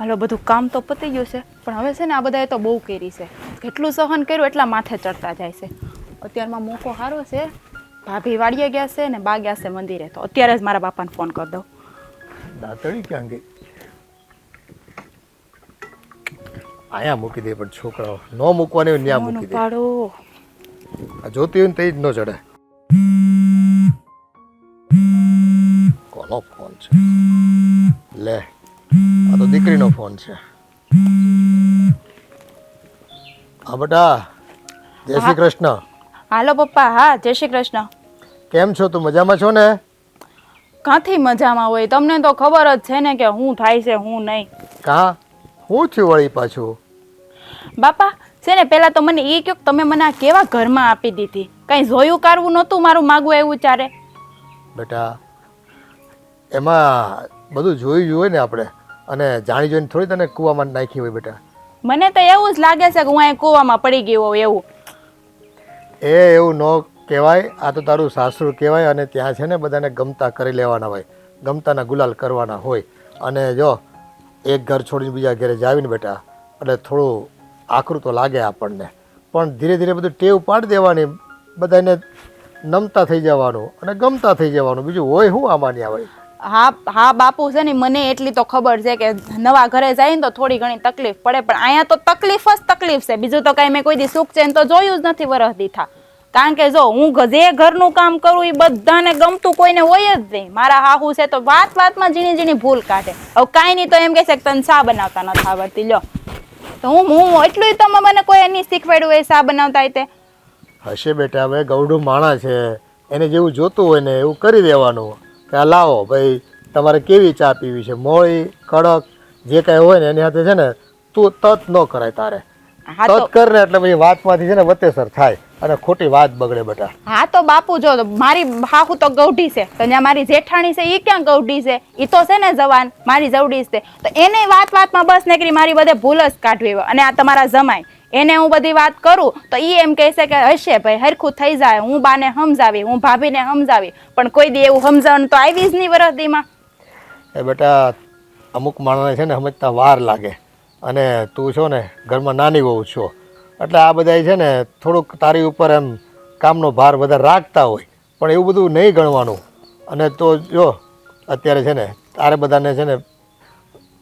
હાલો બધું કામ તો પતી ગયું છે પણ હવે છે ને આ બધાએ તો બહુ કરી છે. કેટલું સહન કર્યું એટલા માથે ચડતા જાય છે. અત્યારમાં મોકો સારો છે, ભાભી વાડીએ ગયા છે ને બા ગયા છે મંદિરે, તો અત્યારે જ મારા બાપાને ફોન કરી દઉં. દાતડી ક્યાં ગઈ? આયા મૂકી દે, પણ છોકરાઓ ન મૂકવાની હોય ત્યાં મૂકી દે. પાડો આ જોતી હોય ને તે જ ન ચડે. કોનો ફોન છે? લે, આ તો દીકરીનો ફોન છે. હા બેટા, જય શ્રી કૃષ્ણ. હાલો પપ્પા. હા, જય શ્રી કૃષ્ણ. કેમ છો? તું મજામાં છો ને? કાંથી મજામાં હોય, તમને તો ખબર જ છે ને કે હું થાય છે હું નહીં. કા હું થયું વળી પાછું? બાપા છે ને પેલા તો મને એ કહો કે તમે મને આ કેવા ઘરમાં આપી દીધી, કઈ જોયું કારવું નહોતું મારું માગવું એવું ચારે? બેટા એમાં બધું જોઈ જોઈએ ને આપણે, અને જાણી જોઈને થોડી તને કૂવામાં નાખી હોય બેટા. મને તો એવું જ લાગે છે કે હું અહીં કૂવામાં પડી ગયો હોઉં એવું. એવું ન કહેવાય, આ તો તારું સાસરું કહેવાય, અને ત્યાં છે ને બધાને ગમતા કરી લેવાના હોય, ગમતાના ગુલાલ કરવાના હોય. અને જો એક ઘર છોડીને બીજા ઘરે જાવીને બેટા એટલે થોડું આકરું તો લાગે આપણને, પણ ધીરે ધીરે બધું ટેવ પાડી દેવાની, બધાને નમતા થઈ જવાનું અને ગમતા થઈ જવાનું. બીજું હોય શું આમાં ન્યા હોય? હા હા બાપુ છે ને મને એટલી તો ખબર છે કે નવા ઘરે જાય ને તો થોડી ઘણી તકલીફ પડે, પણ અહીંયા તો તકલીફ જ તકલીફ છે, બીજું તો કાંઈ મેં કોઈ દી સુખ ચેન તો જોયું જ નથી વરસ દીઠા. કારણ કે જો હું જે ઘરનું કામ કરું એ બધાને ગમતું કોઈને હોય જ નહીં. મારા હાહુ છે તો વાત વાતમાં ઝીણી ઝીણી ભૂલ કાઢે. હવે કાંઈ નહીં તો એમ કહે છે કે તને શા બનાવતા નથી આવડતી, લ્યો તો હું એટલું તમે મને કોઈ એની શીખવાડ્યું હોય શા બનાવતા તે? હશે બેટા, હવે ગૌડું માણસ છે, એને જેવું જોતું હોય ને એવું કરી દેવાનું કે આ લાવો ભાઈ તમારે કેવી ચા પીવી છે, મોળી કડક જે કાંઈ હોય ને એની સાથે છે ને તું તત ન કરાય તારે. તત કર ને એટલે પછી વાતમાંથી છે ને વતેસર થાય અને ખોટી વાત બગડે બેટા. હા તો બાપુ જો મારી હાહુ તો ગૌઢી છે, તો ત્યાં મારી જેઠાણી છે એ ક્યાં ગૌઢી છે? એ તો છે ને જવાન, મારી જવડી છે, તો એને વાત વાતમાં બસ નીકળી મારી બધે ભૂલ જ કાઢવી હોય. અને આ તમારા જમાય એને હું બધી વાત કરું તો એ એમ કહે છે કે હશે ભાઈ હરખું થઈ જાય, હું બાને સમજાવી, હું ભાભીને સમજાવી, પણ કોઈ દી એવું સમજાવવાનું તો આવી જ નહીં વરસદીમાં. એ બેટા અમુક માણસને છે ને સમજતા વાર લાગે, અને તું છો ને ઘરમાં નાની વહુ છો એટલે આ બધા છે ને થોડુંક તારી ઉપર એમ કામનો ભાર બધા રાખતા હોય, પણ એવું બધું નહીં ગણવાનું. અને તો જો અત્યારે છે ને તારે બધાને છે ને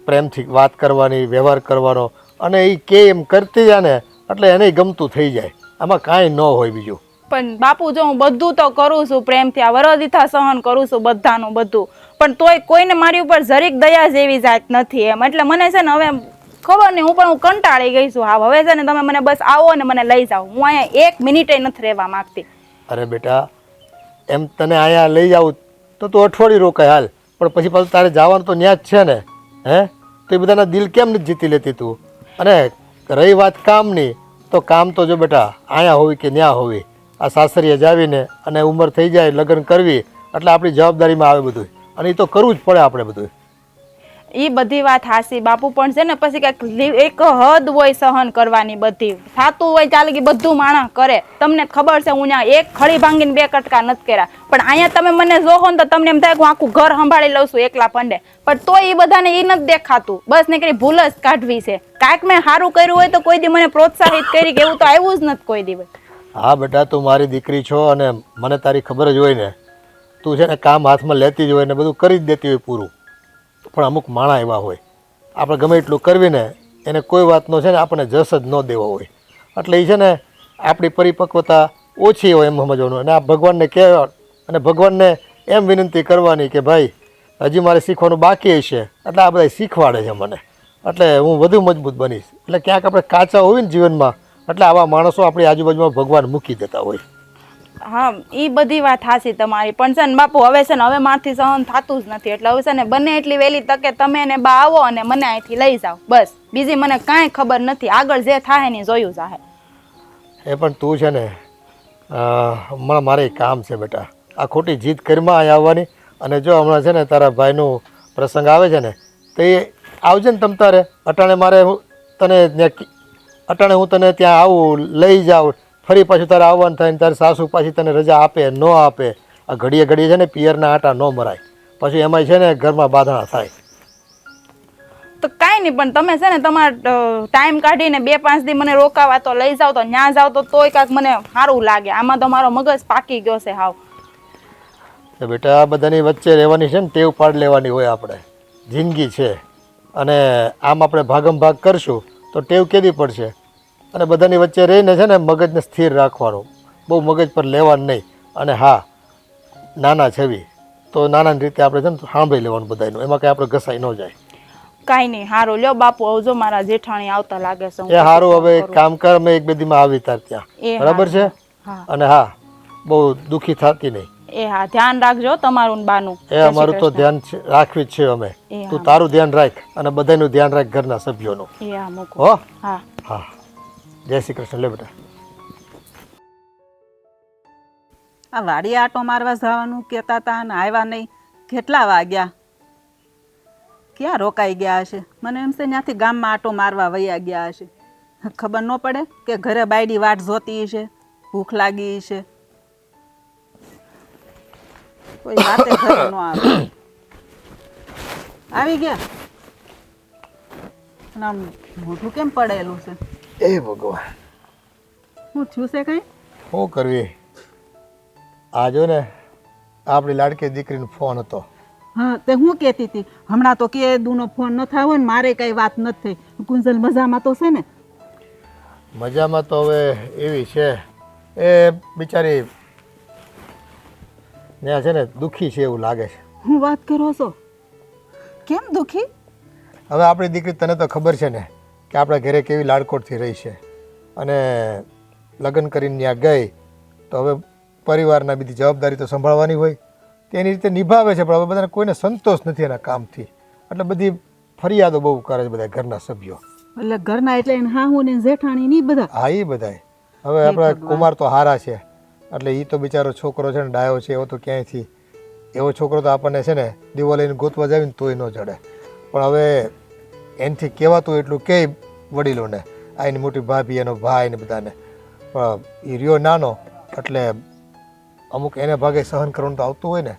પ્રેમથી વાત કરવાની, વ્યવહાર કરવાનો, અને એ કે એમ કરતી જાય ને એટલે એને ગમતું થઈ જાય, આમાં કાંઈ ન હોય બીજું. પણ બાપુ જો હું બધું તો કરું છું પ્રેમથી, આ વરદીથા સહન કરું છું બધાનું બધું, પણ તોય કોઈને મારી ઉપર જરીક દયા જેવી જાત નથી એમ. એટલે મને છે ને હવે ખબર નહીં, હું કંટાળી ગઈ છું. હા હવે છે ને તમે મને બસ આવો ને મને લઈ જાઓ, હું અહીંયા એક મિનિટે નથી રહેવા માંગતી. અરે બેટા એમ તને અહીંયા લઈ જાઉં તો તું અઠવાડિયું રોકાય હાલ, પણ પછી પાછું તારે જવાનું તો ન્યા જ છે ને. તો એ બધાના દિલ કેમ નથી જીતી લેતી તું? અને રહી વાત કામની, તો કામ તો જો બેટા અહીંયા હોવી કે ન્યા હોવી, આ સાસરીએ જાવીને અને ઉંમર થઈ જાય લગ્ન કરવી એટલે આપણી જવાબદારીમાં આવે બધું, અને એ તો કરવું જ પડે આપણે બધું. એ બધી વાત હાસી બાપુ, પણ છે ને પછી કંઈક એક હદ હોય સહન કરવાની, બધી થતું હોય ચાલે કે બધું માણસ કરે. તમને ખબર છે હું ત્યાં એક ખડી ભાંગીને બે કટકા નથી કર્યા, પણ અહીંયા તમે મને જોહો ને તો તમને એમ થાય કે હું આખું ઘર સંભાળી લઉં છું એકલા પંડે, પણ તોય એ બધાને એ નથી દેખાતું, બસ નીકળી ભૂલ જ કાઢવી છે. કાંઈક મેં સારું કર્યું હોય તો કોઈ દી મને પ્રોત્સાહિત કરી કે એવું તો આવ્યું જ નથી કોઈ દિવસ. હા બેટા તું મારી દીકરી છો અને મને તારી ખબર જ હોય ને, તું છે ને કામ હાથમાં લેતી જ હોય ને બધું કરી જ દેતી હોય પૂરું, પણ અમુક માણા એવા હોય આપણે ગમે એટલું કરવી ને એને કોઈ વાતનો છે ને આપણને જસ જ ન દેવો હોય, એટલે એ છે ને આપણી પરિપક્વતા ઓછી હોય એમ સમજવાનું. અને આ ભગવાનને કહેવા અને ભગવાનને એમ વિનંતી કરવાની કે ભાઈ હજી મારે શીખવાનું બાકી હશે, એટલે આ બધા શીખવાડે છે મને, એટલે હું વધુ મજબૂત બનીશ. એટલે ક્યાંક આપણે કાચા હોય ને જીવનમાં એટલે આવા માણસો આપણી આજુબાજુમાં ભગવાન મૂકી દેતા હોય. હા એ બધી વાત હાસી તમારી, પણ છે ને બાપુ હવે છે ને હવે મારથી સહન થતું જ નથી, એટલે હવે છે ને બને એટલી વહેલી તકે તમે ને બા આવો અને મને અહીંથી લઈ જાઓ, બસ બીજી મને કાંઈ ખબર નથી, આગળ જે થાય ને જોયું જાહે. એ પણ તું છે ને હમણાં મારે કામ છે બેટા, આ ખોટી જીદ કરીમાં અહીં આવવાની, અને જો હમણાં છે ને તારા ભાઈનું પ્રસંગ આવે છે ને તો એ આવજે ને તમ તારે. અટાણે મારે હું તને ત્યાં આવું લઈ જાઉં, ફરી પાછું તારે આવવાનું થાય ને તારી સાસુ પાછી તને રજા આપે ન આપે, આ ઘડીએ ઘડીએ છે ને પિયરના આટા ન મરાય, પછી એમાંય છે ને ઘરમાં બાંધણા થાય. તો કાંઈ નહીં, પણ તમે છે ને તમારો ટાઈમ કાઢીને 2-5 દી મને રોકાવા તો લઈ જાવ તો ન્યા જાવ તો તોય કાંઈક મને સારું લાગે. આમાં તો મારો મગજ પાકી ગયો છે હાવ. તો બેટા આ બધાની વચ્ચે રહેવાની છે ને ટેવ પાડ લેવાની હોય. આપણે જિંદગી છે અને આમ આપણે ભાગમ ભાગ કરશું તો ટેવ કેદી પડશે. અને બધાની વચ્ચે રહીને છે ને મગજને સ્થિર રાખવાનું, બહુ મગજ પર લેવાનું નહીં. અને હા, નાના છવી તો નાનાની રીતે આપણે છે ને સાંભળી લેવાનું બધાનું, એમાં કંઈ આપણે ઘસાઈ ન જાય. કાંઈ નહીં, સારું લ્યો બાપુ, આવજો. મારા જેઠાણી આવતા લાગે છે. એ સારું, હવે એક કામ કર, મેં 1-2 દીમાં આવી તાર ત્યાં, બરાબર છે? અને હા, બહુ દુઃખી થતી નહીં. એ હા, ધ્યાન રાખજો તમારું ને બાનું. એ અમારું તો ધ્યાન રાખવી જ છે અમે. તું તારું ધ્યાન રાખ અને બધાનું ધ્યાન રાખ, ઘરના સભ્યોનું. એ હા, મૂકો. હો, હા હા. જય શ્રી કૃષ્ણ. લે બેટા. આ વાડી આટો મારવા જવાનું કહેતા હતા ને આવ્યા નહીં. કેટલા વાગ્યા? ક્યાં રોકાઈ ગયા હશે? મને એમ છે ત્યાંથી ગામમાં આટો મારવા વયા ગયા હશે. ખબર ન પડે કે ઘરે બાયડી વાટ જોતી હશે, ભૂખ લાગી હશે. કોઈ વાતે ઘરે ન આવે. આવી ગયા? અને આમ મોઢું કેમ પડેલું છે? એ ભગવાન, શું થયું છે કઈ? શું કરવી? આ જો ને આપણી લાડકી દીકરીનો ફોન હતો. હા, તે હું કહેતી હતી હમણાં તો કે દૂનો ફોન ન થયો ને મારે કઈ વાત નથી થઈ. કુંજલ મજામાં તો છે ને? મજામાં તો હવે એવી છે, એ બિચારી ત્યાં છે ને દુઃખી છે એવું લાગે છે. હું વાત કરો છો? કેમ દુઃખી? હવે આપણી દીકરી, તને તો ખબર છે ને કે આપણા ઘરે કેવી લાડકોટથી રહી છે, અને લગ્ન કરીને ત્યાં ગઈ તો હવે પરિવારના બધી જવાબદારી તો સંભાળવાની હોય, તેની રીતે નિભાવે છે. પણ હવે બધાને કોઈને સંતોષ નથી એના કામથી, એટલે બધી ફરિયાદો બહુ કરે છે બધા ઘરના સભ્યો. એટલે ઘરના એટલે હા હું ને જેઠાણી ની બધા? હા, એ બધાય. હવે આપણા કુમાર તો હારા છે, એટલે એ તો બિચારો છોકરો છે ને ડાયો છે, એવો તો ક્યાંયથી એવો છોકરો તો આપણને છે ને દીવો લઈને ગોતવા જાય ને તોય ન જડે. પણ હવે એનાથી કહેવાતું એટલું કે વડીલોને, આ એની મોટી ભાભી, એનો ભાઈ ને બધાને, પણ એ રહ્યો નાનો એટલે અમુક એને ભાગે સહન કરવાનું તો આવતું હોય ને.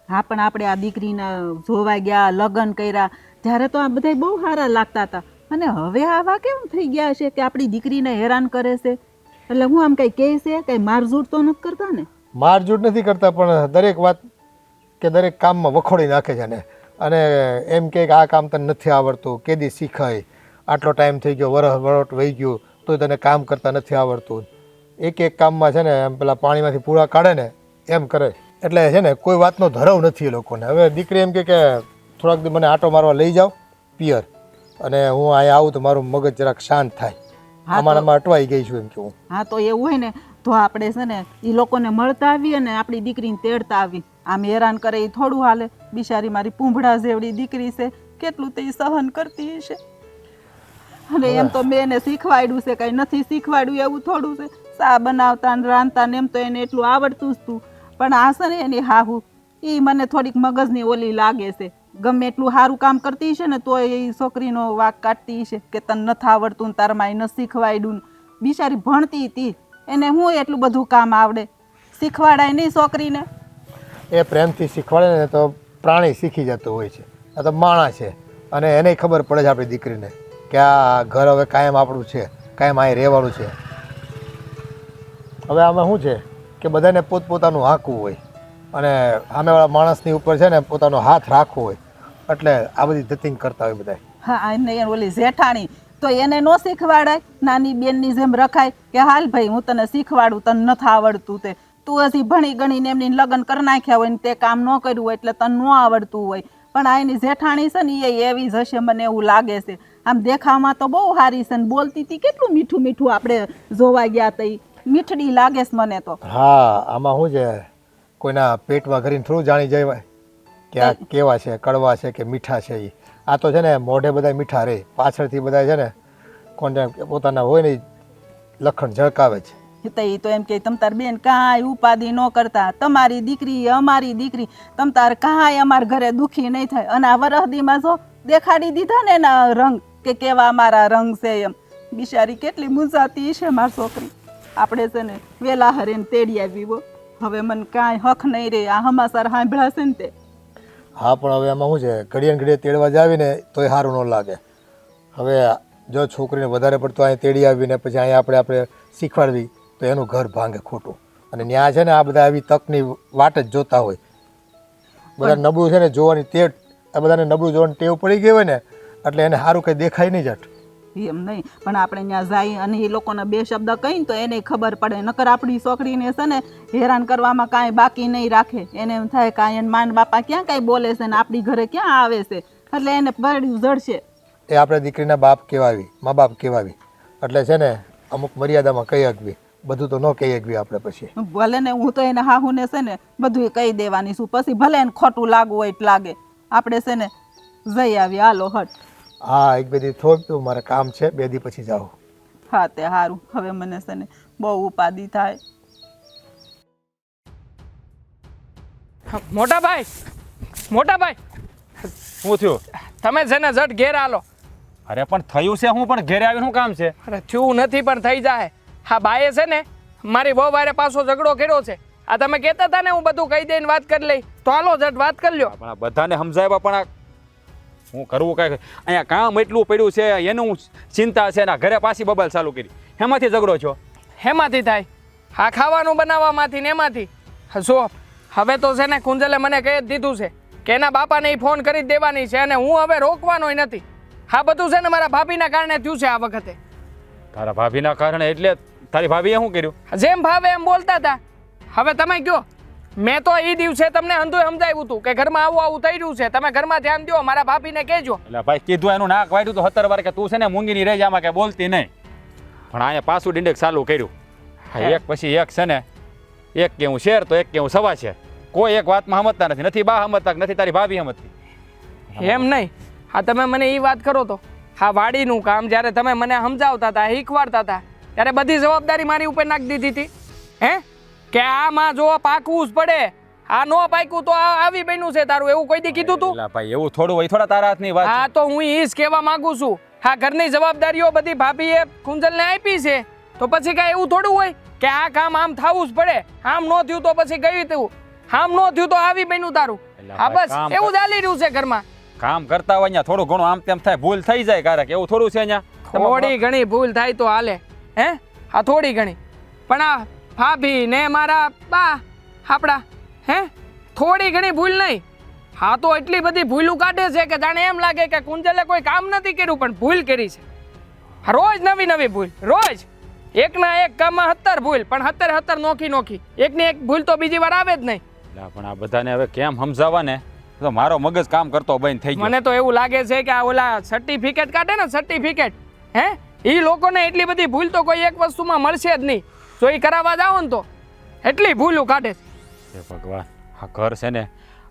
હા, પણ આપણે આ દીકરીને જોવા ગયા, લગ્ન કર્યા ત્યારે તો આ બધા બહુ સારા લાગતા હતા, અને હવે આવા કેમ થઈ ગયા છે કે આપણી દીકરીને હેરાન કરે છે? એટલે હું આમ કઈ કહે છે, કઈ મારઝૂડ તો નથી કરતા ને? મારઝૂડ નથી કરતા, પણ દરેક વાત કે દરેક કામમાં વખોડી નાખે છે ને. અને એમ કે આ કામ તને નથી આવડતું, કેદી શીખાય, આટલો ટાઈમ થઈ ગયો, વરસ વહી ગયું તો તને કામ કરતા નથી આવડતું. એક કામમાં છે ને એમ પેલા પાણીમાંથી પૂરા કાઢે ને એમ કરે. એટલે છે ને કોઈ વાતનો ધરવ નથી એ લોકોને. હવે દીકરી એમ કે થોડાક દી મને આટો મારવા લઈ જાઓ પિયર, અને હું અહીંયા આવું તો મારું મગજ જરાક શાંત થાય. આમાં અટવાઈ ગઈ છું એમ કે હું. હા, તો એવું હોય ને તો આપણે છે ને એ લોકોને મળતા આવીએ ને આપણી દીકરીને તેડતા આવી. આમ હેરાન કરે એ થોડું હાલે? બિચારી મારી પૂંભડા જેવડી દીકરી છે, કેટલું તે સહન કરતી હશે. અને એમ તો મેં એને શીખવાડ્યું છે, કઈ નથી શીખવાડ્યું એવું થોડું છે. ચા બનાવતા ને રાંધતા ને એમ તો એને એટલું આવડતું જ તું, પણ આ છે ને એની હાહુ એ મને થોડીક મગજની ઓલી લાગે છે. ગમે એટલું સારું કામ કરતી હશે ને તો એ છોકરીનો વાક કાઢતી હશે કે તને નથી આવડતું ને તારમાં એ નથી શીખવાડ્યું. બિચારી ભણતી હતી, એને હું એટલું બધું કામ આવડે? શીખવાડાય નહીં છોકરીને? એ પ્રેમથી શીખવાડે ને તો પ્રાણી શીખી જતો હોય છે. આ તો માણસ છે, અને એને ખબર પડે છે આપણી દીકરીને કે આ ઘર હવે કાયમ આપણું છે, કાયમ અહીં રહેવાનું છે. હવે આમાં શું છે કે બધાને પોતપોતાનું હાંકવું હોય, અને સામેવાળા માણસની ઉપર છે ને પોતાનો હાથ રાખવો હોય, એટલે આ બધી ધતિંગ કરતા હોય બધા. હા, એને ઓલી જેઠાણી તો એને ન શીખવાડાય? નાની બેનની જેમ રખાય કે હાલ ભાઈ હું તને શીખવાડું, તને નથી આવડતું તે તું હજી ભણી ગણીને એમની લગ્ન કરી નાખ્યા હોય ને તે કામ ન કર્યું હોય એટલે તને ન આવડતું હોય. પણ આ એની જેઠાણી છે ને એ એવી જ હશે, મને એવું લાગે છે. આમ દેખાવમાં તો બહુ સારી છે ને બોલતી હતી કેટલું મીઠું મીઠું, આપણે જોવા ગયા તો મીઠડી લાગે છે મને તો. હા, આમાં શું છે, કોઈના પેટમાં ઘરીને થોડું જાણી જાય કે આ કેવા છે, કડવા છે કે મીઠા છે. આ તો છે ને મોઢે બધા મીઠા રહે, પાછળથી બધા છે ને કોને પોતાના હોય ને લખણ ઝળકાવે છે. એ તો એમ કે તમ તાર બેન કાંઈ ઉપાધિ ન કરતા, તમારી દીકરી અમારી દીકરી, તમ તાર કાંઈ અમારા ઘરે દુઃખી નહીં થાય. અને આ વરહદીમાં જો દેખાડી દીધા ને એના રંગ કે કેવા અમારા રંગ છે એમ. બિચારી કેટલી મૂંઝાતી છે મારી છોકરી. આપણે છે ને વેલા હરેને તેડી આવી. હવે મને કાંઈ હક નહીં રે આ સમાચાર સાંભળાશે ને તે. હા પણ હવે એમાં શું છે, ઘડીએ ને ઘડીએ તેડવા જાવીને તોય સારું ન લાગે. હવે જો છોકરીને વધારે પડતો અહીં તેડી આવીને પછી અહીંયા આપણે શીખવાડવી તો એનું ઘર ભાંગે ખોટું. અને ત્યાં છે ને આ બધા આવી તકની વાટ જ જોતા હોય. બધા નબળું છે ને જોવાની ટેવ, આ બધાને નબળું જોવાની ટેવ પડી ગઈ હોય ને એટલે એને સારું કંઈ દેખાય નહીં જટ. એમ નહીં, પણ આપણે ત્યાં જાય અને એ લોકોને બે શબ્દ કહીને તો એને ખબર પડે. નકર આપણી છોકરીને છે ને હેરાન કરવામાં કાંઈ બાકી નહીં રાખે. એને એમ થાય કાંઈ એને માન બાપા ક્યાં કાંઈ બોલે છે ને આપણી ઘરે ક્યાં આવે છે, એટલે એને પડ્યું જડશે. એ આપણે દીકરીના બાપ કહેવાવી, મા બાપ કહેવાવી, એટલે છે ને અમુક મર્યાદામાં કહી શકવી. બધું તો ન કહી શકવી આપણે પછી. ભલે ને હું તો એને હાહુને છે ને બધું કહી દેવાની છું, પછી ભલે એને ખોટું લાગવું હોય એટલે લાગે. આપણે છે ને જઈ આવી, હાલો હટ. હા, એક બે દી થોડું મારે કામ છે, 2 દી પછી જાઓ. હા તે સારું. હવે મને છે ને બહુ ઉપાધિ થાય. મોટા ભાઈ, શું થયું? તમે છે ને ઝટ ઘેર આલો. અરે પણ થયું છે હું, પણ ઘેરે આવીને શું કામ છે? અરે થયું નથી પણ થઈ જાય. હા બાએ છે ને મારી બહુ વારે પાછો ઝઘડો કર્યો છે. આ તમે કહેતા હતા ને હું બધું કહી દઈને વાત કરી લઈ, તો હાલો ઝટ વાત કરી લ્યો. પણ આ બધાને સમજાવ્યા પણ આ હું કરવું કાંઈ અહીંયા કામ એટલું પડ્યું છે એનું ચિંતા છે ને ઘરે પાછી બબલ ચાલુ કરી, એમાંથી ઝઘડો છો? હેમાંથી થાય? હા ખાવાનું બનાવવામાંથી ને એમાંથી. જો હવે તો છે ને કુંજલે મને કહી જ દીધું છે કે એના બાપાને ઈ ફોન કરી જ દેવાની છે અને હું હવે રોકવાનોય નથી. હા બધું છે ને મારા ભાભીના કારણે થયું છે આ વખતે. તારા ભાભીના કારણે? એટલે તારી ભાભીએ શું કર્યું? જેમ ભાવે એમ બોલતા હતા. હવે તમે કયો, મેં તો એ દિવસે તમને અંધું સમજાવ્યું હતું કે ઘરમાં આવું આવું થઈ રહ્યું છે, તમે ઘરમાં ધ્યાન દો, મારા ભાભીને કહેજો. એટલે ભાઈ કીધું એનું નાક વાળ્યું તો 17 વાર કે તું છે ને મૂંગીની રહી જામાં કે બોલતી નહીં, પણ અહીંયા પાછું ડિંડેક ચાલુ કર્યું. એક પછી એક છે ને, એક કે હું શેર તો એક કે હું સવા છે. કોઈ એક વાતમાં સમજતા નથી, નથી બા સમજતા નથી તારી ભાભી સમજતી. એમ નહીં. હા તમે મને એ વાત કરો તો હા વાડીનું કામ જ્યારે તમે મને સમજાવતા હતા, શીખવાડતા હતા, ત્યારે બધી જવાબદારી મારી ઉપર નાખી દીધી હતી. હે કે આમાં જો પાકવું જ પડે, આ નો પાક્યું તો આવી બન્યું છે તારું, એવું કોઈ દી કીધું તું? એટલે ભાઈ એવું થોડું હોય, થોડા તારા હાથની વાત. હા તો હું ઈ જ કહેવા માંગુ છું. હા ઘરની જવાબદારીઓ બધી ભાભીએ કુંજલને આપી છે, તો પછી કાંઈ એવું થોડું હોય કે આ કામ આમ થવું જ પડે, આમ ન થયું તો પછી ગયું તેવું, આમ ન થયું તો આવી બન્યું તારું. હા બસ એવું ચાલી રહ્યું છે ઘરમાં. કામ કરતા હોય અહીંયા થોડું ઘણું આમ તેમ થાય, ભૂલ થઈ જાય ક્યારેક, એવું થોડું છે અહીંયા? થોડી ઘણી ભૂલ થાય તો હાલે. હે હા થોડી ઘણી, પણ આ ભાભી ને મારા બા આપડા હે થોડી ઘણી ભૂલ નહીં. હા તો એટલી બધી ભૂલું કાઢે છે કે જાણે એમ લાગે કે કુંજલે કોઈ કામ નથી કર્યું પણ ભૂલ કરી છે. રોજ નવી નવી ભૂલ, રોજ એકના એક કામમાં 17 ભૂલ, પણ 17 નોખી. એકની એક ભૂલ તો બીજી વાર આવે જ નહીં. પણ આ બધાને હવે કેમ સમજાવવા ને, તો મારો મગજ કામ કરતો બંધ થઈ ગયો. મને તો એવું લાગે છે કે આ ઓલા સર્ટિફિકેટ કાઢે ને સર્ટિફિકેટ, હે એ લોકોને એટલી બધી ભૂલ તો કોઈ એક વસ્તુમાં મળશે જ નહીં. જો એ કરાવવા જાઓ ને તો એટલી ભૂલું કાઢે છે. ભગવાન, આ ઘર છે ને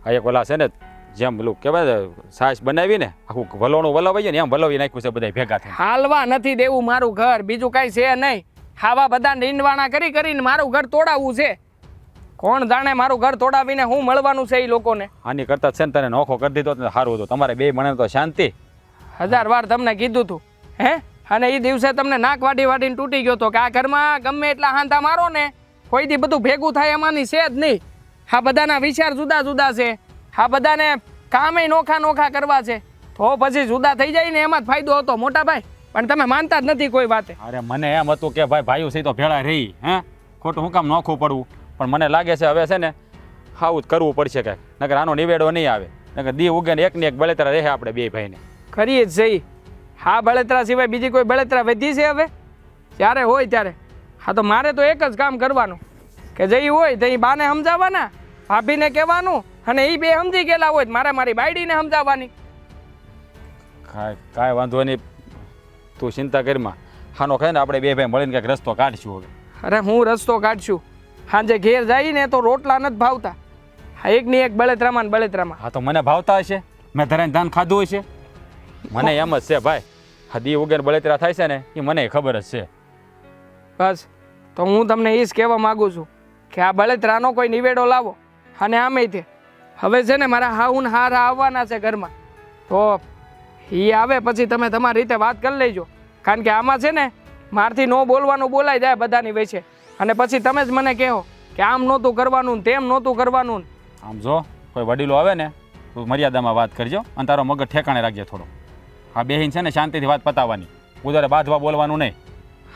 આ એક ઓલા છે ને જેમ પેલું કહેવાય સાસ બનાવી ને આખું વલોણું વલાવાય ને એમ વલાવી નાખ્યું છે બધા ભેગા થાય. હાલવા નથી દેવું મારું ઘર, બીજું કાંઈ છે નહીં. ખાવા બધા નીંદવાના કરીને મારું ઘર તોડાવવું છે. કોણ જાણે મારું ઘર તોડાવીને હું મળવાનું છે એ લોકોને. આની કરતા છે ને તને નોખો કરી દીધો તો સારું હતું, તમારે બે મને તો શાંતિ. 1000 વાર તમને કીધું તું હે, અને એ દિવસે તમને નાક વાઢીને તૂટી ગયો તો કે આ ઘરમાં ગમે એટલા હાંધા મારો ને કોઈ દી બધું ભેગું થાય એમાંની છે જ નહીં. આ બધાના વિચાર જુદા જુદા છે, આ બધાને કામે નોખા કરવા છે, તો પછી જુદા થઈ જાય ને એમાં જ ફાયદો હતો મોટા ભાઈ. પણ તમે માનતા જ નથી કોઈ વાતે. અરે મને એમ હતું કે ભાઈ ભાઈઓ સહી તો ભેળા રહી, હે ખોટું હું કામ નોખું પડવું, પણ મને લાગે છે હવે છે ને આવું જ કરવું પડશે કાંઈક, નકર આનો નિવેડો નહીં આવે, નકર દી ઉગે ને એકની એક બળેતરા રહે આપણે બે ભાઈને. કરીએ જ જઈ. હા બળેતરા સિવાય બીજી કોઈ બળેતરા વધી છે હવે? જ્યારે હોય ત્યારે. હા તો મારે તો એક જ કામ કરવાનું કે જઈ હોય તો એ બાને સમજાવવાના, ભાભીને કહેવાનું, અને એ બે સમજી ગયેલા હોય મારે મારી બાયડીને સમજાવવાની. કાંઈ વાંધો નહીં, તું ચિંતા કરીમાં. હાનો ખાય ને આપણે બે ભાઈ મળીને કંઈક રસ્તો કાઢશું હવે. અરે હું રસ્તો કાઢશું. સાંજે ઘેર જઈને તો રોટલા નથી ભાવતા, હા એકની એક બળેતરામાં ને બળેતરામાં. હા તો મને ભાવતા હશે, મેં ધરાઈને ધાન ખાધું હશે, મને એમ જ છે ભાઈ. હા દી વગર બળેતરા થાય છે ને એ મને ખબર જ છે. બસ તો હું તમને એ જ કહેવા માગું છું કે આ બળેતરાનો કોઈ નિવેડો લાવો. અને આમે તે હવે છે ને મારા હાઉન હારા આવવાના છે ઘરમાં, તો એ આવે પછી તમે તમારી રીતે વાત કરી લેજો. કારણ કે આમાં છે ને મારથી ન બોલવાનું બોલાઈ જાય બધાની વચ્ચે, અને પછી તમે જ મને કહો કે આમ નહોતું કરવાનું તેમ નહોતું કરવાનું. આમ જો કોઈ વડીલો આવે ને તું મર્યાદામાં વાત કરજો અને તારો મગજ ઠેકાણે રાખજે થોડો. હા બેહીન છે ને શાંતિથી વાત પતાવવાની, ઉધારે બાંધવા બોલવાનું નહીં.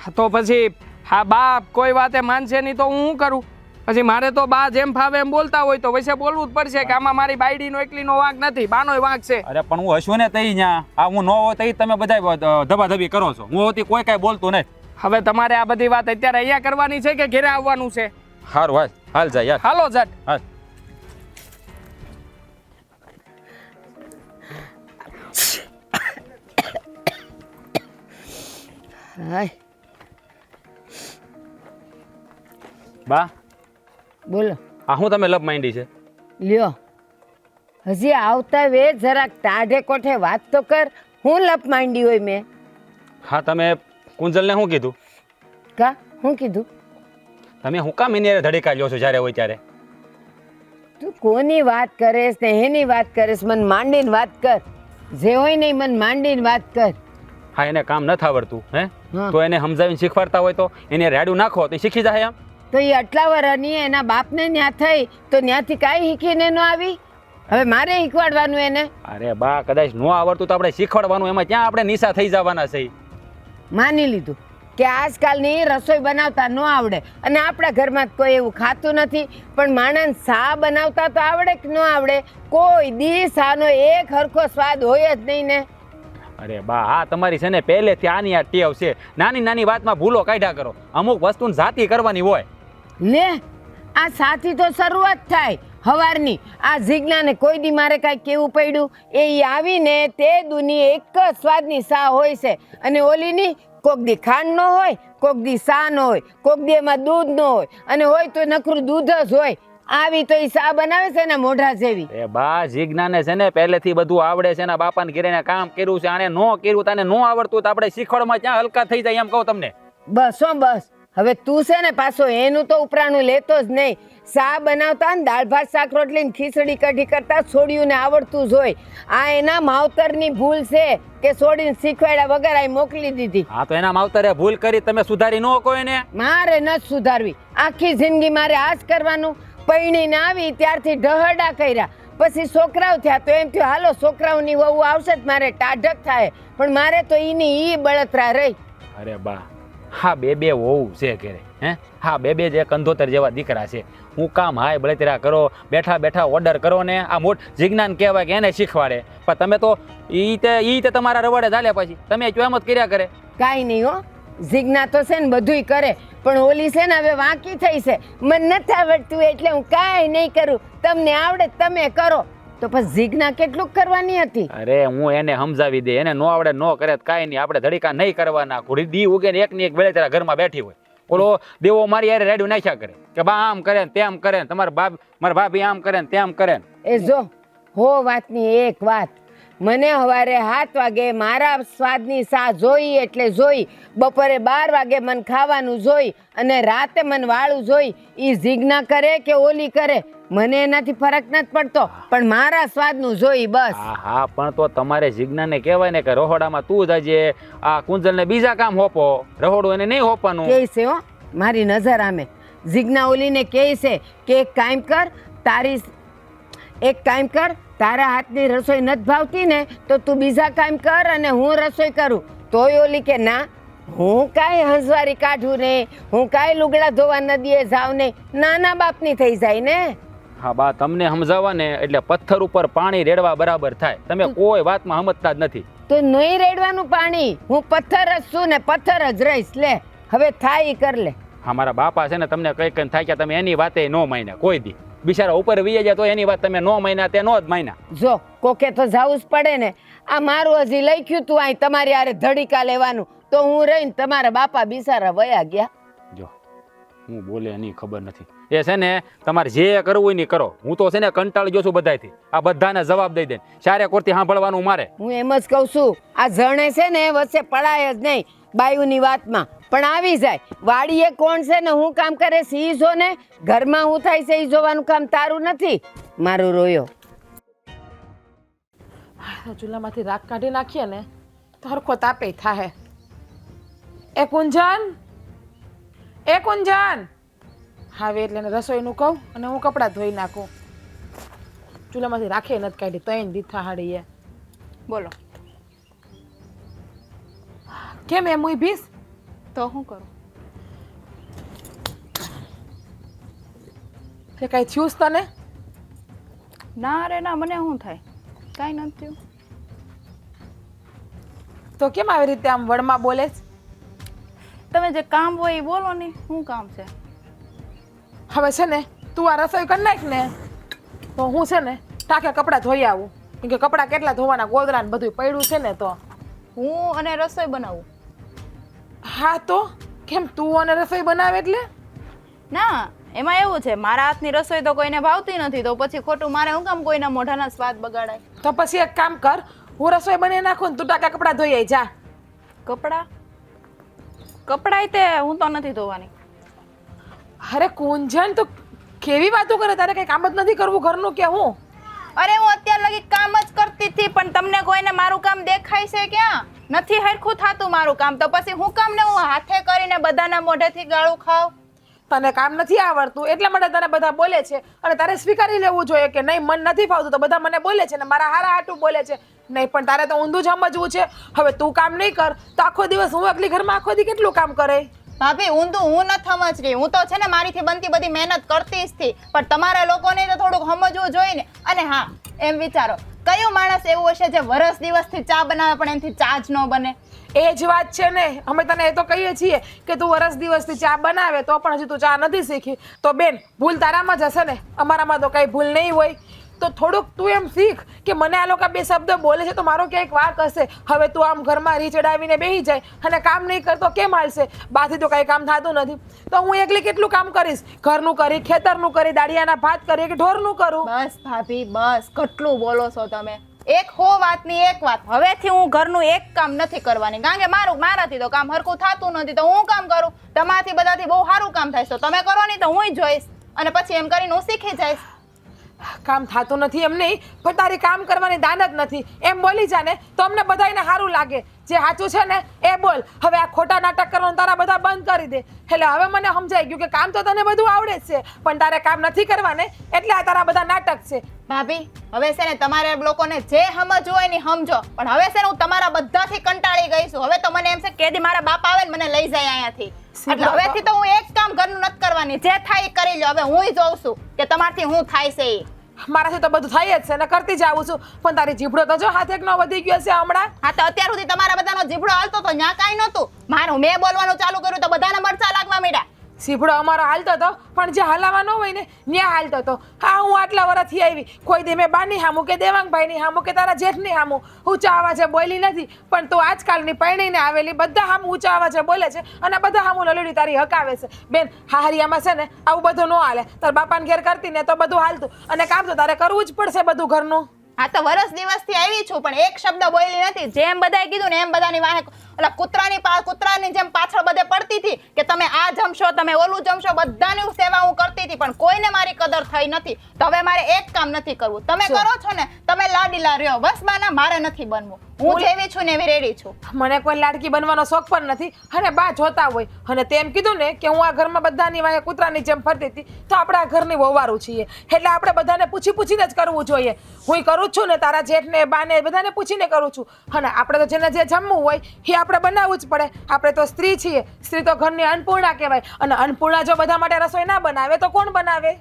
હા તો પછી હા બા કોઈ વાતે માનશે નહીં તો હું શું કરું? પછી મારે તો બા જેમ ફાવે એમ બોલતા હોય તો વૈસે બોલવું જ પડશે કે આમાં મારી બાયડીનો એકલીનો વાંક નથી, બાનોય વાંક છે. અરે પણ હું હશું ને તઈ ન્યા, આ હું ન હોય તઈ તમે બધા ધબાધબી કરો છો. હું હોતી કોઈ કાંઈ બોલતું નહીં. હવે તમારે આ બધી વાત અત્યારે અહીંયા કરવાની છે કે ઘરે આવવાનું છે? સારું હાલ હાલ જા યાર હાલો ઝટ. હાલ. હાય બા બોલો આ હું તમે લપ માંડી છે? લ્યો હજી આવતા વે જરાક ટાઢે કોઠે વાત તો કર. હું લપ માંડી હોય મેં? હા તમે કુંજલને શું કીધું? કા હું કીધું? તમે હું કામ એની હારે ધડીકા લ્યો છો જ્યારે હોય ત્યારે? તું કોની વાત કરેશ ને એની વાત કરેશ? મન માંડીને વાત કર. જે હોય નહીં મન માંડીને વાત કર. હા એને કામ નથી આવડતું હે હા. તો એને સમજાવીને શીખવાડતા હોય તો એને રેડું નાખો તો એ શીખી જાય એમ. તો એ આટલા વરની એના બાપને ન્યા થઈ તો ત્યાંથી કાંઈ શીખીને ન આવી? હવે મારે શીખવાડવાનું એને? અરે બા કદાચ ન આવડતું તો આપણે શીખવાડવાનું, એમાં ક્યાં આપણે નિશા થઈ જવાના છે? માની લીધું કે આજકાલની રસોઈ બનાવતા ન આવડે અને આપણા ઘરમાં કોઈ એવું ખાતું નથી, પણ માણસ શા બનાવતા તો આવડે કે ન આવડે? કોઈ દી શાનો એક હરખો સ્વાદ હોય જ નહીં ને. અરે બા આ તમારી છે ને પહેલેથી આની આ ટેવ છે. નાની નાની વાતમાં ભૂલો કાઢ્યા કરો. અમુક વસ્તુને જાતી કરવાની હોય. લે આ સાથી તો શરૂઆત થાય હવારની. આ જીજ્ઞાને કોઈ દી મારે કાંઈ કેવું પડ્યું? એ ઈ આવીને તે દુની એક જ સ્વાદની સા હોય છે અને ઓલીની કોક દી ખાંડ ન હોય, કોક દી સા ન હોય, કોક દી એમાં દૂધ ન હોય અને હોય તો નખરું દૂધ જ હોય. આવી તો ઈ સા બનાવે છે ને મોઢા જેવી. એ બા જીજ્ઞાને છે ને પહેલેથી બધું આવડે છે. એના બાપાને ઘેરે કામ કર્યું છે, આને ન કર્યું, તને ન આવડતું તો આપણે શીખવાડમાં ક્યાં હલકા થઈ જાય એમ કહું તમને. બસ હો બસ. હવે તું છે ને પાછો એનું તો ઉપરાણું લેતો જ નહીં. સા બનાવતા ને દાળ ભાત શાક રોટલી ને ખીચડી કઢી કરતા છોડ્યું ને આવડતું જ હોય. આ એના માવતરની ભૂલ છે કે છોડીને શીખવાડ્યા વગર આ મોકલી દીધી. હા તો એના માવતરે ભૂલ કરી, તમે સુધારી ન કહો એને? મારે ન સુધારવી. આખી જિંદગી મારે આ જ કરવાનું. પૈણીને આવી ત્યારથી ઢહડા કર્યા, પછી છોકરાઓ થયા તો એમ થયું હાલો છોકરાઓની વહુ આવશે જ મારે ટાઢક થાય, પણ મારે તો ઈની ઈ બળતરા રહી. અરે બા હા બે વહુ છે ઘરે હે? હા બે જે કંધોતર જેવા દીકરા છે. હું કામ હાય બળતરા કરો, બેઠા બેઠા ઓર્ડર કરો ને આ મોટ જીજ્ઞાન કહેવાય કે એને શીખવાડે. પણ તમે તો ઈ તે તમારા રવાડે ચાલે, પછી તમે જો એમ જ કર્યા કરે. કાંઈ નહીં હો, જીજ્ઞા તો છે ને બધુંય કરે, પણ ઓલી છે ને હવે વાંકી થઈ છે. મને નથી આવડતું એટલે હું કાંઈ નહીં કરું, તમને આવડે તમે કરો. તો પછી જીજ્ઞા કેટલું કરવાની હતી? અરે હું એને સમજાવી દે, એને નો આવડે નો કરે કાંઈ નહીં, આપણે ધડીકા નહીં કરવાના. ઘોડી દી ઉગે ને એકની એક બેળે તારા ઘરમાં બેઠી હોય. ઓલો દેવો મારી યારે રેડ્યું નાખ્યા કરે કે બા આમ કરે ને તેમ કરે ને મારા ભાભી આમ કરે ને તેમ કરે ને. એ જો હો વાતની એક વાત, મને સવારે 7 વાગે મારા સ્વાદની સા જોઈ એટલે જોઈ, બપોરે 12 વાગે મને ખાવાનું જોઈ અને રાતે મને વાળું જોઈ. એ જીજ્ઞા કરે કે ઓલી કરે મને એનાથી ફરક નથી પડતો, પણ મારા સ્વાદનું જોઈ બસ. હા પણ તો તમારે જીજ્ઞાને કહેવાય ને કે રહોડામાં તું જજે, આ કુંજલને બીજા કામ હોપો, રહોડું એને નહીં હોપવાનું. કે છે હો મારી નજર આમે. જીજ્ઞા ઓલીને કહે છે કે એક કામ કર, તારા હાથની રસોઈ નથી ભાવતી ને તો તું બીજા કામ કર અને હું રસોઈ કરું. તોય ઓલી કે ના હું કાંઈ હંસવારી કાઢું ને, હું કાંઈ લુગડા ધોવા નદીએ જાઉં ને. નાના બાપની થઈ જાય ને. હા બા તમને સમજાવવા ને એટલે પથ્થર ઉપર પાણી રેડવા બરાબર થાય. તમે કોઈ વાતમાં સમજતા જ નથી. તો નહીં રેડવાનું પાણી, હું પથ્થર જ છું ને પથ્થર જ રહીશ. લે હવે થાય ઈ કર લે. હા મારા બાપા છે ને તમને કઈ કઈ થાય કે તમે એની વાતે નો માન્યા કોઈ દી. બિચારા ઉપર વી જાય તો એની વાત તમે નો માન્યા તે નો જ માન્યા. જો કોકે તો જાવું જ પડે ને. આ મારું હજી લખ્યું તું અહીં તમારી હારે ધડીકા લેવાનું, તો હું રહીને તમારા બાપા બિચારા વયા ગયા. જો હું બોલે એની ખબર નથી. એ છે ને તમારે જે કરવું હોય ને કરો. હું તો છે ને કંટાળી ગયો છું બધાયથી. આ બધાને જવાબ દઈ દે, ચારે કોરથી સાંભળવાનું મારે. હું એમ જ કહું છું, આ જણે છે ને વચ્ચે પડાય જ નહીં બાયુની વાતમાં, પણ આવી જાય. વાડીએ કોણ છે ને હું કામ કરે છે ઈ જો ને, ઘરમાં હું થાય છે ઈ જોવાનું કામ તારું નથી. મારું રોયો ચૂલામાંથી રાખ કાઢી નાખીએ ને તો હરખો તાપે થાહે. એ કુંજન, હવે એટલે એને રસોઈનું કહું અને હું કપડાં ધોઈ નાખું. ચૂલામાંથી રાખે નથી કાઢી તૈન દીથા હાડી બોલો કેમ એમ ઊભીશ તો શું કરું? કે કાંઈ થયું છે તને ના રે ના, મને શું થાય? કાંઈ નથી થયું. તો કેમ આવી રીતે આમ વડમાં બોલે છે? તમે જે કામ હોય એ બોલો ને. શું કામ છે? હવે છે ને તું આ રસોઈ કરી નાખ ને તો હું છે ને ટાંકે કપડાં ધોઈ આવું. કેમ કે કપડાં કેટલા ધોવાના, ગોદરા ને બધું પડ્યું છે ને. તો હું અને રસોઈ બનાવું? હા તો કેમ તું અને રસોઈ બનાવે એટલે? ના, એમાં એવું છે, મારા હાથની રસોઈ તો કોઈને ભાવતી નથી, તો પછી ખોટું મારે શું કામ કોઈના મોઢાના સ્વાદ બગાડાય? તો પછી એક કામ કર, હું રસોઈ બનાવી નાખું ને તું ટાંકા કપડાં ધોઈ આઈ જા. કપડાં? કપડાય તે હું તો નથી ધોવાની. અરે કુંજન તો કેવી વાતો કરે, તારે કઈ કામ જ નથી કરવું ઘરનું કે હું? અરે હું અત્યાર લગી કામ જ કરતી હતી, પણ તમને કોઈને મારું કામ દેખાય છે ક્યાં? નથી હરખું થાતું મારું કામ, તો પછી હું કામ ને હું હાથે કરીને બધાના મોઢેથી ગાળું ખાવ? તને કામ નથી આવડતું એટલા માટે તને બધા બોલે છે, અને તારે સ્વીકારી લેવું જોઈએ કે નહીં મન નથી ફાવતું તો બધા મને બોલે છે ને મારા હારા હાટું બોલે છે. નહીં પણ તારે તો ઊંધું જ સમજવું છે. હવે તું કામ નહીં કર તો આખો દિવસ હું એકલી ઘરમાં આખો દી કેટલું કામ કરે? ભાભી ઊંધું હું નથી સમજતી, હું તો છે ને મારીથી બનતી બધી મહેનત કરતી જ હતી, પણ તમારા લોકોને તો થોડુંક સમજવું જોઈએ ને. અને હા, એમ વિચારો કયો માણસ એવું હશે જે વરસ દિવસથી ચા બનાવે પણ એનાથી ચા જ ન બને? એ જ વાત છે ને, અમે તને એ તો કહીએ છીએ કે તું વરસ દિવસથી ચા બનાવે તો પણ હજી તું ચા નથી શીખી. તો બેન ભૂલ તારામાં જ હશે ને, અમારામાં તો કઈ ભૂલ નહીં હોય. તો થોડુંક તું એમ શીખ કે મને આ લોકો બે શબ્દ બોલે છે તો મારો ક્યાંક વાંક હશે. હવે તું આમ ઘરમાં રી ચડાવીને બેસી જાય અને કામ નહીં કરતો કેમ હાલશે? બાથી તો કઈ કામ થતું નથી તો હું એકલી કેટલું કામ કરીશ? ઘરનું કરી, ખેતરનું કરી, દાડિયાના ભાત કરી કે ઢોરનું કરું? બસ ભાભી બસ, કેટલું બોલો છો તમે. એક હો વાતની એક વાત, હવેથી હું ઘરનું એક કામ નથી કરવાની, કારણ કે મારાથી તો કામ હરખું થતું નથી, તો હું કામ કરું? તમારાથી બધાથી બહુ સારું કામ થાય તો તમે કરો નહીં તો હું જોઈશ, અને પછી એમ કરીને હું શીખી જઈશ. કામ થતું નથી એમ નહીં, પણ તારી કામ કરવાની દાન જ નથી એમ બોલી જા ને તો અમને બધાને સારું લાગે. જે સાચું છે ને એ બોલ. હવે આ ખોટા નાટક કરવાનું તારા બધા બંધ કરી દે. એટલે હવે મને સમજાઈ ગયું કે કામ તો તને બધું આવડે જ છે, પણ તારે કામ નથી કરવાને એટલે આ તારા બધા નાટક છે. ભાભી હવે છે ને તમારે લોકોને જે સમજવું હોય ને સમજો, પણ હવે છે ને હું તમારા બધાથી કંટાળી ગઈ છું. હવે તો મને એમ છે કે દી મારા બાપ આવે ને મને લઈ જાય અહીંયાથી, એટલે હવેથી તો હું એક કામ ઘરનું નથી કરવાની, જે થાય એ કરી લો. હવે હું જોઉં છું કે તમારથી હું થાય છે એ. મારાથી તો બધું થાય જ છે ને કરતી જ આવું છું, પણ તારી જીભડો તો જો હાથ એક નો વધી ગયો છે હમણાં. હા તો અત્યાર સુધી તમારા બધાનો જીભડો હાલતો તો ન્યા કાંઈ નહોતું, મારું મેં બોલવાનું ચાલુ કર્યું તો બધાને મરચા લાગવા માંડ્યા. સીભડો અમારો હાલતો હતો પણ જે હાલવાનો હોય ને ત્યાં હાલતો હતો. હા હું આટલા વર્ષથી આવી, કોઈ દી મેં બાની હામું કે દેવાંગભાઈની હામું કે તારા જેઠની હામું ઊંચા આવાજે બોલી નથી, પણ તું આજકાલની પરણીને આવેલી બધા હામું ઊંચા આવાજે બોલે છે અને બધા હામું લલડી તારી હકાવે છે. બેન હાહરિયામાં છે ને આવું બધું ન હાલે. તાર બાપાને ઘેર કરતી ને તો બધું હાલતું, અને કામ તો તારે કરવું જ પડશે બધું ઘરનું. હા તો વરસ દિવસથી આવી છું પણ એક શબ્દ બોલી નથી. જેમ બધાએ કીધું ને એમ બધાની વાહે એટલે કૂતરાની જેમ પાછળ બધે પડતી હતી કે તમે આ જમશો, તમે ઓલું જમશો, બધાની સેવા હું કરતી હતી, પણ કોઈને મારી કદર થઈ નથી. તો હવે મારે એક કામ નથી કરવું, તમે કરો છો ને તમે લાડીલા રહ્યો બસ. બાના મારે નથી બનવું, હું જેવી છું ને એવી રેડી છું. મને કોઈ લાડકી બનવાનો શોખ પણ નથી, અને બા જોતા હોય અને તેમ કીધું ને કે હું આ ઘરમાં બધાની વાહે કૂતરાની જેમ ફરતી હતી, તો આપણે આ ઘરની વહુવારું છીએ એટલે આપણે બધાને પૂછીને જ કરવું જોઈએ. હું કરું છું ને તારા જેઠને બાને બધાને પૂછીને કરું છું, અને આપણે તો જેને જે જમવું હોય એ આપણે બનાવવું જ પડે. આપણે તો સ્ત્રી છીએ, સ્ત્રી તો ઘરની અન્નપૂર્ણા કહેવાય, અને અન્નપૂર્ણા જો બધા માટે રસોઈ ના બનાવે તો કોણ બનાવે?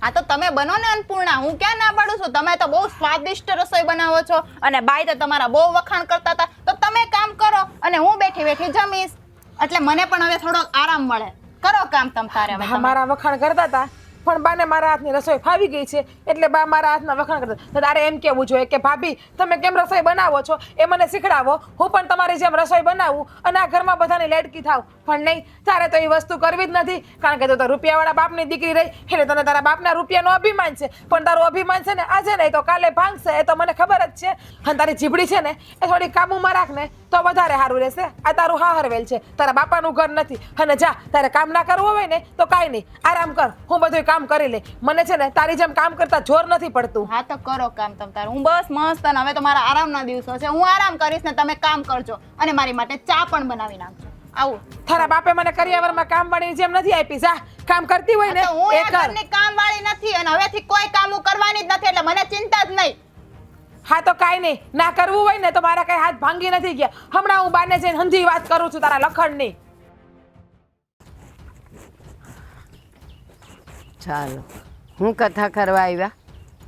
હા તો તમે બનો ને અન્નપૂર્ણા, હું ક્યાં ના પાડું છું. તમે તો બહુ સ્વાદિષ્ટ રસોઈ બનાવો છો અને બાઈ તો તમારા બહુ વખાણ કરતા હતા, તો તમે કામ કરો અને હું બેઠી બેઠી જમીશ, એટલે મને પણ હવે થોડોક આરામ મળે. કરો કામ તમ તારે. હવે મારા વખાણ કરતા હતા પણ બાને મારા હાથની રસોઈ ફાવી ગઈ છે એટલે બા મારા હાથના વખાણ કરતા. તારે એમ કેવું જોઈએ કે ભાભી તમે કેમ રસોઈ બનાવો છો એ મને શીખડાવો, હું પણ તમારી જેમ રસોઈ બનાવું અને આ ઘરમાં બધાની લેડકી થાવ. પણ નહીં, તારે તો એ વસ્તુ કરવી જ નથી, કારણ કે તું તો રૂપિયાવાળા બાપની દીકરી રહી એટલે તને તારા બાપના રૂપિયાનો અભિમાન છે. પણ તારું અભિમાન છે ને આજે નહીં તો કાલે ભાંગશે, એ તો મને ખબર જ છે. અને તારી જીભડી છે ને એ થોડી કાબુમાં રાખ ને તો વધારે સારું રહેશે. આ તારું હાહરવેલ છે, તારા બાપાનું ઘર નથી. અને જા તારે કામ ના કરવું હોય ને તો કાંઈ નહીં, આરામ કર, હું બધું કામ કરી લે. મને છે ને તારી જેમ કામ કરતા જોર નથી પડતું. હા તો કરો કામ તમ તારે. હું બસ મસ્ત, અને હવે તો મારા આરામના દિવસો છે, હું આરામ કરીશ ને તમે કામ કરજો, અને મારી માટે ચા પણ બનાવી નાખજો. આવું તારા બાપે મને કરિયાવરમાં કામવાળીની જેમ નથી આપી. જા કામ કરતી હોય ને તો હું એ એ કર. ઘરની કામવાળી નથી અને હવેથી કોઈ કામ હું કરવાની જ નથી એટલે મને ચિંતા જ નહીં. હા તો કાંઈ નહીં, ના કરવું હોય ને તો મારા કઈ હાથ ભાંગી નથી ગયા. હમણાં હું બાને જઈને હંધી વાત કરું છું તારા લખણની. ચાલો હું કથા કરવા આવ્યા?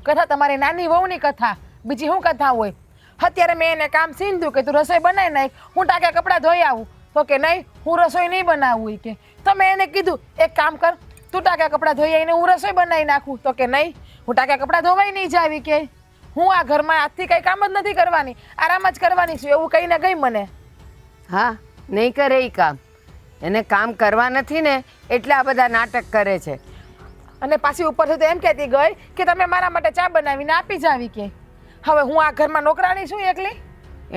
કથા તમારી નાની વહુની કથા, બીજી શું કથા હોય? અત્યારે મેં એને કામ સીધું કે તું રસોઈ બનાવી નાખ, હું ટાંકા કપડાં ધોઈ આવું. તો કે નહીં, હું રસોઈ નહીં બનાવું. કે તમે એને કીધું એક કામ કર, તું ટાંકા કપડાં ધોઈ આવીને હું રસોઈ બનાવી નાખું. તો કે નહીં, હું ટાંકા કપડાં ધોવાઈ નહીં જાવી. કે હું આ ઘરમાં આજથી કંઈ કામ જ નથી કરવાની, આરામ જ કરવાની છું, એવું કહીને ગઈ મને. હા, નહીં કરે એ કામ. એને કામ કરવા નથી ને એટલે આ બધા નાટક કરે છે. અને પાછી ઉપરથી તો એમ કહેતી ગઈ કે તમે મારા માટે ચા બનાવીને આપી જાવી. કે હવે હું આ ઘરમાં નોકરાણી છું એકલી?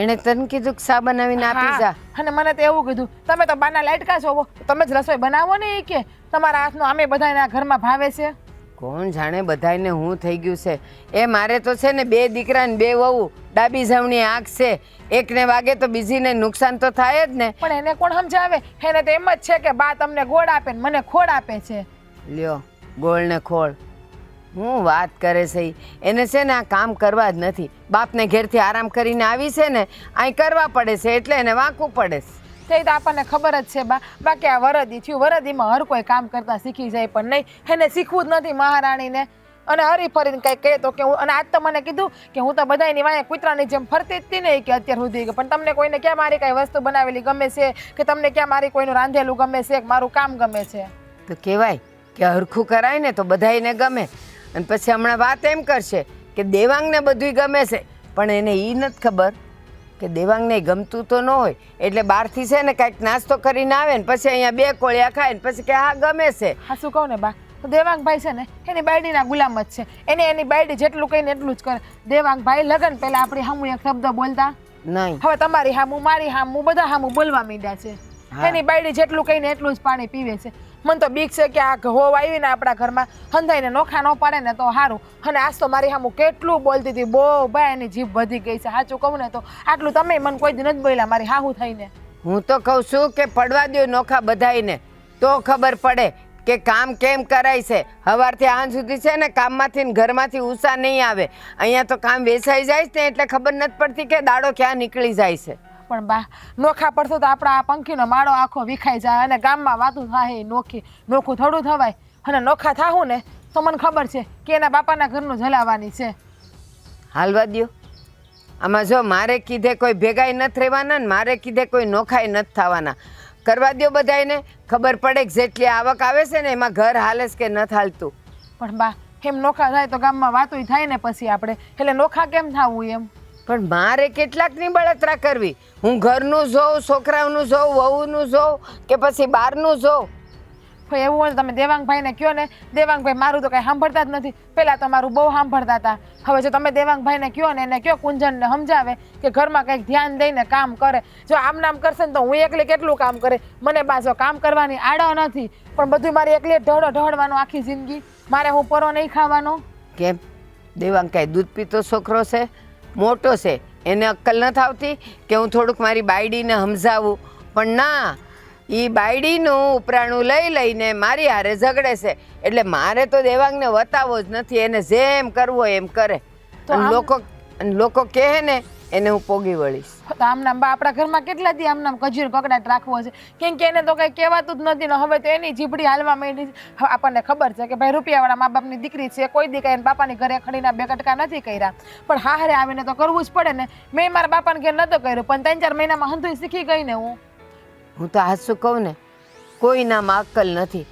એણે તને કીધું કે સા બનાવીને આપી જા. હા, અને મને તો એવું કીધું તમે તો બાના લાઈટકા છો, તમે જ રસોઈ બનાવો ને. કે તમારા હાથનું આમે બધાને આ ઘરમાં ભાવે છે. કોણ જાણે બધાને હું થઈ ગયું છે. એ મારે તો છે ને 2 દીકરા ને 2 વહુ, ડાબી જમણી આંખ છે. એકને વાગે તો બીજીને નુકસાન તો થાય જ ને. પણ એને કોણ સમજાવે? એને તો એમ જ છે કે બા તમને ગોળ આપે ને મને ખોળ આપે છે. લ્યો ગોળ ને ખોળ, હું વાત કરે છે ઈ. એને છે ને આ કામ કરવા જ નથી. બાપને ઘેરથી આરામ કરીને આવી છે ને અહીં કરવા પડે છે એટલે એને વાંકવું પડે છે. તે તો આપણને ખબર જ છે બા. બાકી આ વરદી થયું, વરદીમાં હર કોઈ કામ કરતા શીખી જાય, પણ નહીં, એને શીખવું જ નથી મહારાણીને. અને હરી ફરીને કંઈ કહે તો કે હું, અને આજ તો મને કીધું કે હું તો બધાની વાંહે કૂતરાની જેમ ફરતી જ હતી ને કે અત્યાર સુધી. પણ તમને કોઈને ક્યાં મારી કાંઈ વસ્તુ બનાવેલી ગમે છે, કે તમને ક્યાં મારી કોઈનું રાંધેલું ગમે છે, કે મારું કામ ગમે છે? તો કહેવાય કે હરખું કરાય ને તો બધાયને ગમે. અને પછી હમણાં વાત એમ કરશે કે દેવાંગને બધુંય ગમે છે, પણ એને એ નથી ખબર કે દેવાંગને ગમતું તો ન હોય. એટલે બહારથી છે ને કાંઈક નાસ્તો કરીને આવે ને પછી અહીંયા 2 કોળિયા ખાય ને પછી કે હા ગમે છે. હા શું કહું ને બા, તો દેવાંગભાઈ છે ને એની બાયડીના ગુલામ જ છે. એને એની બાયડી જેટલું કહીને એટલું જ કરે. દેવાંગભાઈ લગન પહેલા આપણી હામું એક શબ્દ બોલતા નહીં. હવે તમારી હામું, મારી હામું, બધા હામું બોલવા માંડ્યા છે. એની બાયડી જેટલું કહીને એટલું જ પાણી પીવે છે. મને તો બીક છે કે આ હોવ આવીને આપણા ઘરમાં હંધાઈને નોખા ન પાડે ને તો સારું. અને આજ તો મારી હામું કેટલું બોલતી હતી, બહુ ભાઈ એની જીભ વધી ગઈ છે. સાચું કહું ને તો આટલું તમે મને કોઈ દી નથી બોલ્યા મારી હાહુ થઈને. હું તો કહું છું કે પડવા દો નોખા બધાયને તો ખબર પડે કે કામ કેમ કરાય છે. સવારથી આજ સુધી છે ને કામમાંથી ને ઘરમાંથી ઉષા નહીં આવે. અહીંયા તો કામ વેચાઈ જાય છે ને એટલે ખબર નથી પડતી કે દાડો ક્યાં નીકળી જાય છે. પણ બા, નોખા પડતો તો આપણા આ પંખીનો માળો આખો વિખાઈ જાય અને ગામમાં વાતું થાય નોખું થોડું થવાય. અને નોખા થાવું ને તો મને ખબર છે કે એના બાપાના ઘરનું જલાવવાની છે. હાલવા દ્યો. આમાં જો મારે કીધે કોઈ ભેગાઈ નથી રહેવાના ને મારે કીધે કોઈ નોખાઈ નથી થવાના. કરવા દ્યો બધાયને ખબર પડે કે જેટલી આવક આવે છે ને એમાં ઘર હાલે છે કે નથી હાલતું. પણ બા, એમ નોખા થાય તો ગામમાં વાતું થાય ને પછી આપણે, એટલે નોખા કેમ થવું એમ? પણ મારે કેટલાકની બળતરા કરવી? હું ઘરનું જોઉં, છોકરાઓનું જોઉં, વહુનું જોઉં કે પછી બહારનું જોઉં? ભાઈ એવું હોય તો તમે દેવાંગભાઈને કહો ને. દેવાંગભાઈ મારું તો કંઈ સાંભળતા જ નથી. પહેલાં તો મારું બહુ સાંભળતા હતા. હવે જો તમે દેવાંગભાઈને કહો ને એને કહો કુંજનને સમજાવે કે ઘરમાં કંઈક ધ્યાન દઈને કામ કરે. જો આમ નામ કરશે ને તો હું એકલી કેટલું કામ કરે. મને બાજો કામ કરવાની આડો નથી, પણ બધું મારી એકલી ઢળવાનું આખી જિંદગી. મારે હું પરો નહીં ખાવાનો. કેમ? દેવાંગ કાંઈ દૂધ પીતો છોકરો છે? મોટો છે, એને અક્કલ નથી આવતી કે હું થોડુંક મારી બાયડીને સમજાવું? પણ ના, એ બાયડીનું ઉપરાણું લઈને મારી હારે ઝઘડે છે. એટલે મારે તો દેવાંગને વતાવો જ નથી. એને જેમ કરવું હોય એમ કરે. અને લોકો કહે ને એને હું પોગી વળીશ. તો આમ નામ બા આપણા ઘરમાં કેટલા દી આમ નામ કજૂર કકડાટ રાખવો છે? કેમ કે એને તો કંઈ કહેવાતું જ નથી ને હવે તો એની જીભડી હાલવા માંડી છે. આપણને ખબર છે કે ભાઈ રૂપિયાવાળા મા બાપની દીકરી છે, કોઈ દી કંઈ બાપાની ઘરે ખડીના 2 કટકા નથી કર્યા, પણ હારે આવીને તો કરવું જ પડે ને. મેં મારા બાપાને ઘેર નહોતું કર્યું, પણ 3-4 મહિનામાં હંધુય શીખી ગઈ ને હું તો હાથ શું કહું ને, કોઈનામાં અક્કલ નથી.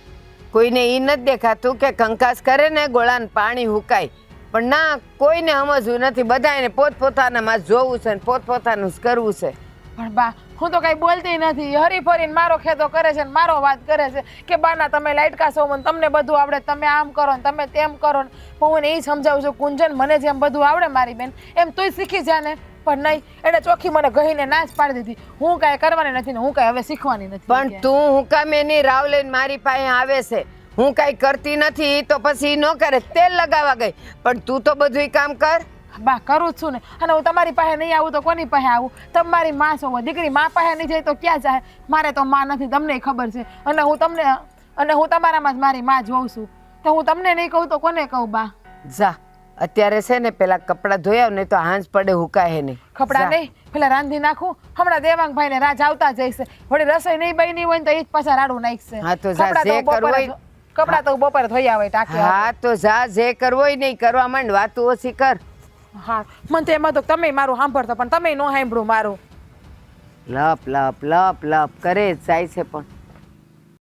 કોઈને એ નથી દેખાતું કે કંકાસ કરે ને ગોળાને પાણી હુકાય. પણ ના, કોઈને સમજવું નથી. બધાને પોતપોતાનામાં જોવું છે ને પોતપોતાનું જ કરવું છે. પણ બા, હું તો કઈ બોલતી નથી. હરી ફરીને મારો ખેતો કરે છે ને મારો વાત કરે છે કે બાના તમે લાઈટકા છો, મને તમને બધું આવડે, તમે આમ કરો ને તમે તેમ કરો ને. હું એને એ સમજાવું છું કુંજન, મને જેમ બધું આવડે મારી બેન એમ તુંય શીખી જા ને. પણ નહીં, એને ચોખ્ખી મને ગહીને ના જ પાડી દીધી. હું કાંઈ કરવાની નથી ને હું કાંઈ હવે શીખવાની નથી. પણ તું હું કામ એની રાવ લઈને મારી પાસે આવે છે? હું કાંઈ કરતી નથી તો પછી ન કરે. તેલ લગાવવા ગઈ, પણ તું તો બધું કામ કર. બા કરું જ છું ને. અને હું તમારી પાસે નહીં આવું તો કોની પાસે આવું? તમારી માં છો, દીકરી માં પાસે નહીં જાય તો ક્યાં જાય? મારે તો માં નથી, તમને ખબર છે. અને હું તમારામાં જ મારી માં જોઉં છું. તો હું તમને નહીં કહું તો કોને કહું બા? જા અત્યારે છે ને પેલા કપડાં ધોયા ને તો હાંજ પડે હુકાય નહીં. કપડાં નહીં, પેલા રાંધી નાખું. હમણાં દેવાંગભાઈ ને રાજ આવતા જઈશે. વળી રસોઈ નહીં બની હોય ને તો એ જ પાછા રાડું નાખશે. હા તો જા, જે કરવું હોય. કપડાં તો બપોરે ધોઈ આવે ટાંકી. હા તો જા, જે કરવું હોય નહીં કરવા માંડ, વાતું ઓછી કર. હા મને તો એમાં તો તમે મારું સાંભળતો પણ તમે ન સાંભળ્યું મારું. લપ લપ લપ લપ કરે જ જાય છે પણ